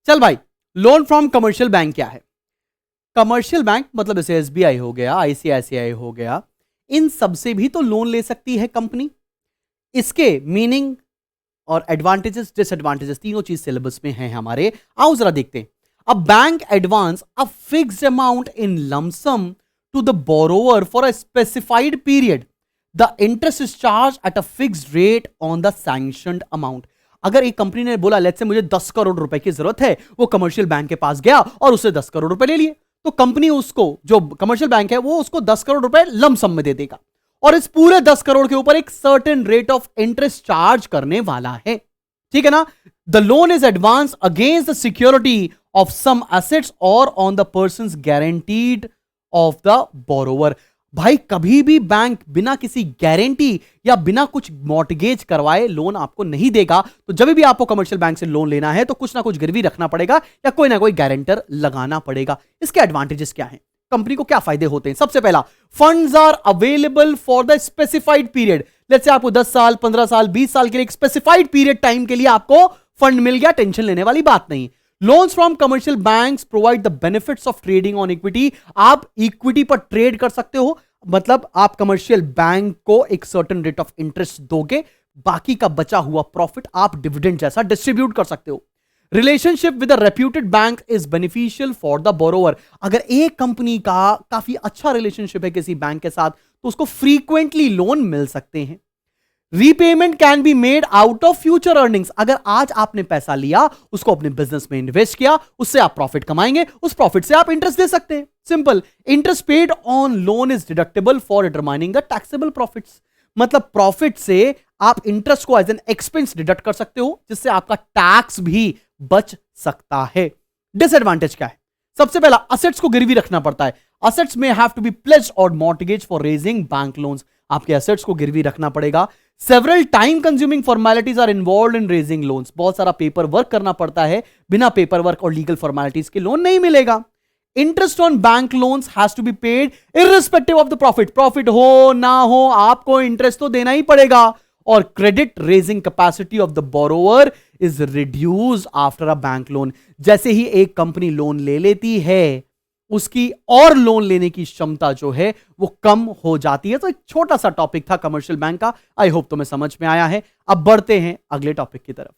चल भाई, loan from commercial bank क्या है? कमर्शियल बैंक मतलब जैसे एसबीआई हो गया, आईसीआईसीआई हो गया, इन सब से भी तो लोन ले सकती है कंपनी। इसके मीनिंग और एडवांटेजेस डिसएडवांटेजेस तीनों चीज सिलेबस में है हमारे। आओ जरा देखते हैं। A bank advance a fixed amount in lump sum to the borrower for a specified period, the interest is charge at a fixed rate on the sanctioned amount. अगर एक कंपनी ने बोला लेट्स से मुझे 10 करोड़ रुपए की जरूरत है, वो कमर्शियल बैंक के पास गया और उससे 10 करोड़ रुपए ले लिए, तो कंपनी उसको, जो कमर्शियल बैंक है, वो उसको 10 करोड़ रुपए लमसम में दे देगा और इस पूरे 10 करोड़ के ऊपर एक certain rate of interest charge करने वाला है। ठीक है ना? The loan is advance against the security of some assets और on the person's guaranteed of the borrower. भाई कभी भी बैंक बिना किसी गारंटी या बिना कुछ मॉर्टगेज करवाए लोन आपको नहीं देगा। तो जब भी आपको कमर्शियल बैंक से लोन लेना है तो कुछ ना कुछ गिरवी रखना पड़ेगा या कोई ना कोई गारंटर लगाना पड़ेगा। इसके एडवांटेजेस क्या हैं? कंपनी को क्या फायदे होते हैं? सबसे पहला, funds are available for the specified period. Let's say आपको 10 साल, 15 साल, 20 साल के लिए एक स्पेसिफाइड पीरियड टाइम के लिए आपको फंड मिल गया, टेंशन लेने वाली बात नहीं। Loans from commercial banks provide the benefits of trading on equity. आप इक्विटी पर ट्रेड कर सकते हो, मतलब आप कमर्शियल बैंक को एक सर्टेन रेट ऑफ इंटरेस्ट दोगे, बाकी का बचा हुआ प्रॉफिट आप डिविडेंड जैसा डिस्ट्रीब्यूट कर सकते हो। Relationship with a reputed bank is beneficial for the borrower. अगर एक कंपनी का काफी अच्छा रिलेशनशिप है किसी बैंक के साथ तो उसको फ्रीक्वेंटली लोन मिल सकते हैं। Repayment can be made out of future earnings. अगर आज आपने पैसा लिया, उसको अपने बिजनेस में इन्वेस्ट किया, उससे आप प्रॉफिट कमाएंगे, उस प्रॉफिट से आप इंटरेस्ट दे सकते हैं। Simple. Interest paid on loan is deductible for determining the taxable profits. मतलब प्रॉफिट से आप इंटरेस्ट को एज एन एक्सपेंस डिडक्ट कर सकते हो, जिससे आपका टैक्स भी बच सकता है। डिसएडवांटेज क्या है? सबसे पहला, असेट्स को गिरवी रखना पड़ता है। असेट्स में हैव टू बी प्लेज्ड और mortgage for raising bank loans. आपके असेट्स को गिरवी रखना पड़ेगा। Several time consuming formalities are involve in raising loans. बहुत सारा पेपर वर्क करना पड़ता है, बिना पेपर वर्क और लीगल फॉर्मेलिटीज के लोन नहीं मिलेगा। Interest on bank loans has to be paid irrespective of the profit. Profit हो ना हो, आपको इंटरेस्ट तो देना ही पड़ेगा। और credit raising capacity of the borrower is reduced after a bank loan. जैसे ही एक कंपनी लोन ले लेती है, उसकी और लोन लेने की क्षमता जो है वो कम हो जाती है। तो एक छोटा सा टॉपिक था कमर्शियल बैंक का। आई होप तुम्हें समझ में आया है। अब बढ़ते हैं अगले टॉपिक की तरफ।